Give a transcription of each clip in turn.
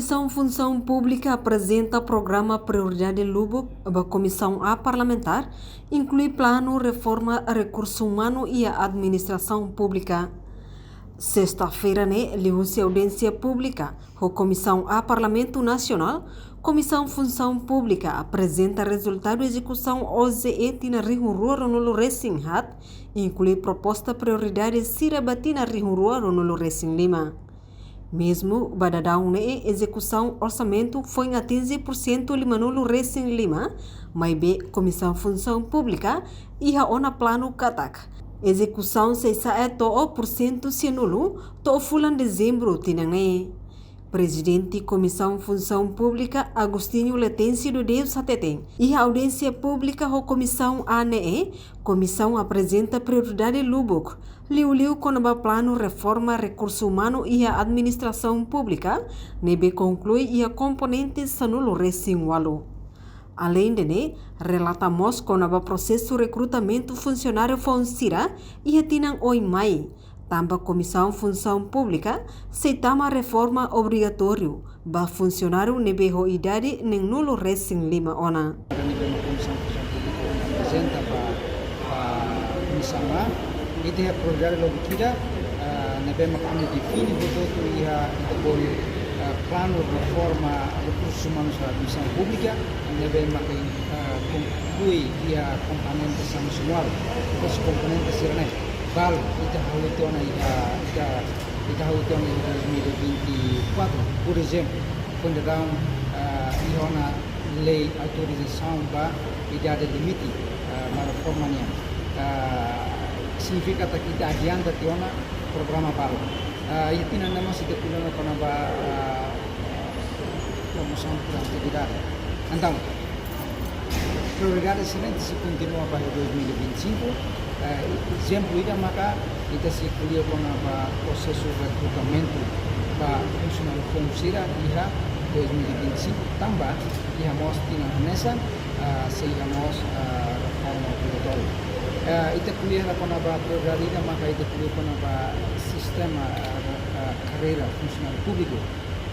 Comissão Função Pública apresenta programa Prioridade Lubuk. A Comissão A Parlamentar inclui plano reforma recurso humano e a administração pública. Sexta-feira, liu-se audiência pública. A Comissão A Parlamento Nacional, Comissão Função Pública apresenta resultado de execução OZE na Rihurua no Racing Hat, inclui proposta prioridade Sira Batina Rihurua no Racing Lima. Mesmo badadão execução orçamento foi em 15% lima no Racing Lima, mas Comissão Função Pública e a ona plano katak. Execução 6% se nulo, to fulan dezembro tinangne. Presidente Comissão Função Pública Agostinho Letense do Deus Sateteng e a audiência pública a Comissão ANE, Comissão apresenta prioridade Lubuk, liu com o plano reforma recurso humano e a administração pública, nebe conclui e a componente sanulo Racing Walu. Além de relatamos com o processo recrutamento funcionário Fonsira e a tinang oi mai. Tamba Comissão Função Pública, aceitama reforma obrigatório, ba funcionário nebeho idade nem nulo Racing Lima ona. Comissão Função Pública apresenta para Comissão A, itu ya prioridade logo kita, nebe makanya defini betul ia itu plano reforma recursos humanos da Comissão Pública, nebe makanya conclui ia komponente sancional, esse komponente sirene. Bal kita hawitona ita 2024, por exemplo, quando dão ihona lei autorização ba idade limite para reformanya, significa que kita adianta tiona programa bal. Itu nama kita punya apa ba promoção da atividade. Então, prioridade excelente se continua para 2025. Exemplo ini maka kita si kuliah con proses recrutamento para funcionário Fonsira iha 2025 tambah iha mos tina nesa sehingga mos reforma obrigatório. Ita kuliah con prioridade maka ita kuliah con sistema carreira funcionário público.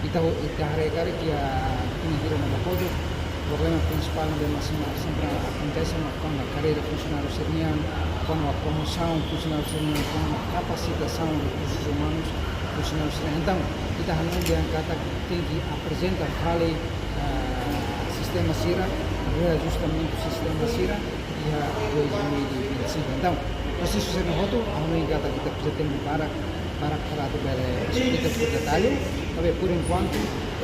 Ita hari-hari kia ini kira nama pojok. Problema principal de sempre acontece com a carreira funcionário senior, com a promoção funcionário senior, com a capacitação de recursos humanos funcionário senior. Então, kita hanya yang kata tem que apresentar kali sistema SIRA, reajustamento sistema SIRA e a 2025. Então, proses seno hotu, hanya yang kata kita apresentamos para explicar por detalhe, tapi por enquanto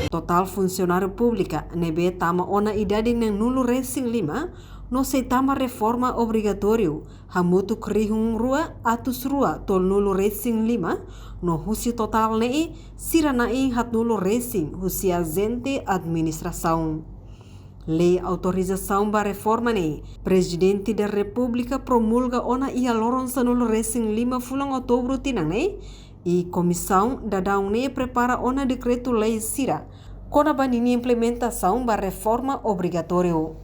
Total funcionário pública nebe tama ona idade nem nulo Racing Lima no seitama reforma obrigatório hamutu krihung rua atus rua tol nulo Racing Lima no husi total sira hat nulo Racing husi agente administração. Lei autorização para reforma Presidente da República promulga ona ia loron sa nulo Racing Lima fulang outubro tinang e comissão dadão prepara ona decreto lei Sira, com a banini implementação da reforma obrigatório.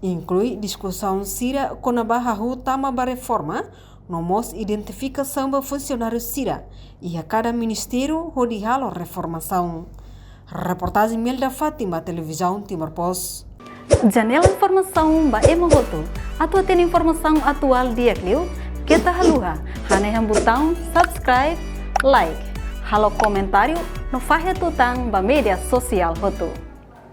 Inclui discussão Sira com a barra tama da reforma, nomos identificação da funcionário Sira e a cada ministério rodihalo reformação. Reportagem Melda Fátima, Televisão Timor Post. Janela informação ba emohoto, atua tem informação atual dia kliu, kita haluha, haneham botão subscribe, like, halo comentário no Fahia Tutang ba media sosial hotu.